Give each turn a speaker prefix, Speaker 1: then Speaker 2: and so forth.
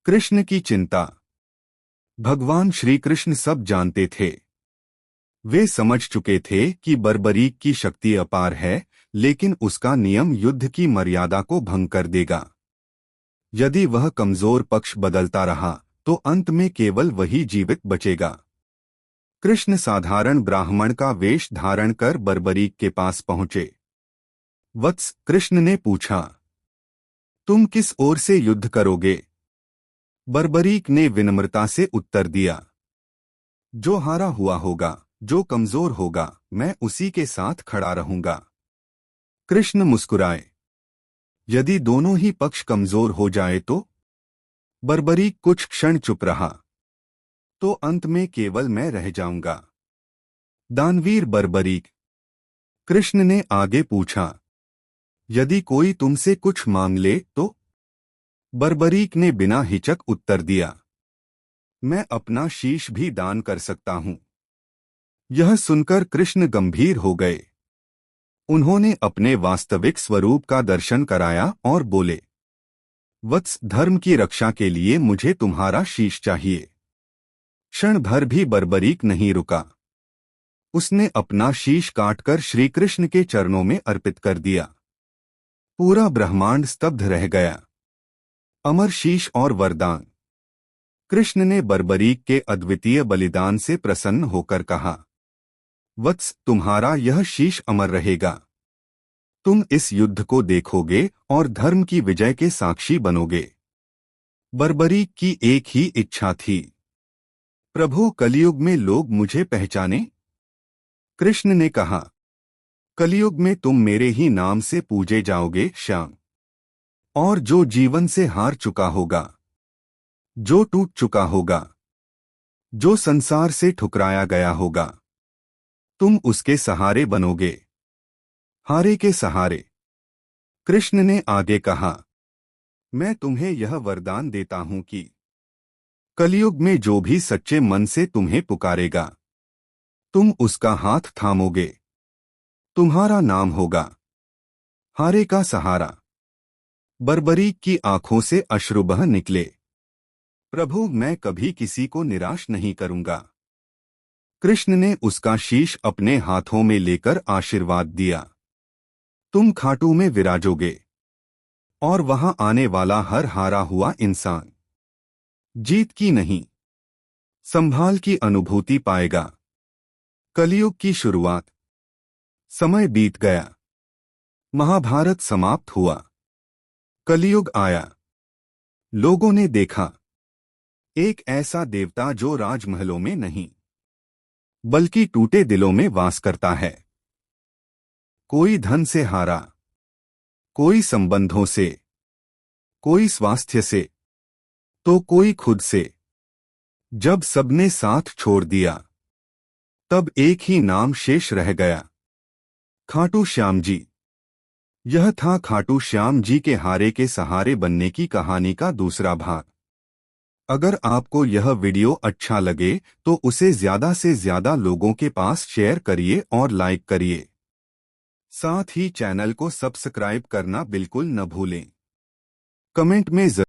Speaker 1: कृष्ण की चिंता। भगवान श्री कृष्ण सब जानते थे। वे समझ चुके थे कि बर्बरीक की शक्ति अपार है, लेकिन उसका नियम युद्ध की मर्यादा को भंग कर देगा। यदि वह कमजोर पक्ष बदलता रहा तो अंत में केवल वही जीवित बचेगा। कृष्ण साधारण ब्राह्मण का वेश धारण कर बर्बरीक के पास पहुंचे। वत्स, कृष्ण ने पूछा, तुम किस ओर से युद्ध करोगे? बर्बरीक ने विनम्रता से उत्तर दिया, जो हारा हुआ होगा, जो कमजोर होगा, मैं उसी के साथ खड़ा रहूंगा। कृष्ण मुस्कुराए, यदि दोनों ही पक्ष कमजोर हो जाए तो? बर्बरीक कुछ क्षण चुप रहा। तो अंत में केवल मैं रह जाऊंगा। दानवीर बर्बरीक। कृष्ण ने आगे पूछा, यदि कोई तुमसे कुछ मांग ले तो? बर्बरीक ने बिना हिचक उत्तर दिया, मैं अपना शीश भी दान कर सकता हूं। यह सुनकर कृष्ण गंभीर हो गए। उन्होंने अपने वास्तविक स्वरूप का दर्शन कराया और बोले, वत्स, धर्म की रक्षा के लिए मुझे तुम्हारा शीश चाहिए। क्षण भर भी बर्बरीक नहीं रुका। उसने अपना शीश काटकर श्री कृष्ण के चरणों में अर्पित कर दिया। पूरा ब्रह्मांड स्तब्ध रह गया। अमर शीश और वरदान। कृष्ण ने बर्बरीक के अद्वितीय बलिदान से प्रसन्न होकर कहा, वत्स, तुम्हारा यह शीश अमर रहेगा। तुम इस युद्ध को देखोगे और धर्म की विजय के साक्षी बनोगे। बर्बरीक की एक ही इच्छा थी, प्रभु, कलियुग में लोग मुझे पहचाने। कृष्ण ने कहा, कलियुग में तुम मेरे ही नाम से पूजे जाओगे, श्याम। और जो जीवन से हार चुका होगा, जो टूट चुका होगा, जो संसार से ठुकराया गया होगा, तुम उसके सहारे बनोगे। हारे के सहारे। कृष्ण ने आगे कहा, मैं तुम्हें यह वरदान देता हूं कि कलियुग में जो भी सच्चे मन से तुम्हें पुकारेगा, तुम उसका हाथ थामोगे। तुम्हारा नाम होगा हारे का सहारा। बर्बरीक की आंखों से अश्रु बह निकले। प्रभु, मैं कभी किसी को निराश नहीं करूंगा। कृष्ण ने उसका शीश अपने हाथों में लेकर आशीर्वाद दिया, तुम खाटू में विराजोगे और वहां आने वाला हर हारा हुआ इंसान जीत की नहीं, संभाल की अनुभूति पाएगा। कलियुग की शुरुआत। समय बीत गया। महाभारत समाप्त हुआ। कलियुग आया। लोगों ने देखा एक ऐसा देवता जो राजमहलों में नहीं बल्कि टूटे दिलों में वास करता है। कोई धन से हारा, कोई संबंधों से, कोई स्वास्थ्य से, तो कोई खुद से। जब सबने साथ छोड़ दिया, तब एक ही नाम शेष रह गया, खाटू श्याम जी। यह था खाटू श्याम जी के हारे के सहारे बनने की कहानी का दूसरा भाग। अगर आपको यह वीडियो अच्छा लगे तो उसे ज्यादा से ज्यादा लोगों के पास शेयर करिए और लाइक करिए। साथ ही चैनल को सब्सक्राइब करना बिल्कुल न भूलें। कमेंट में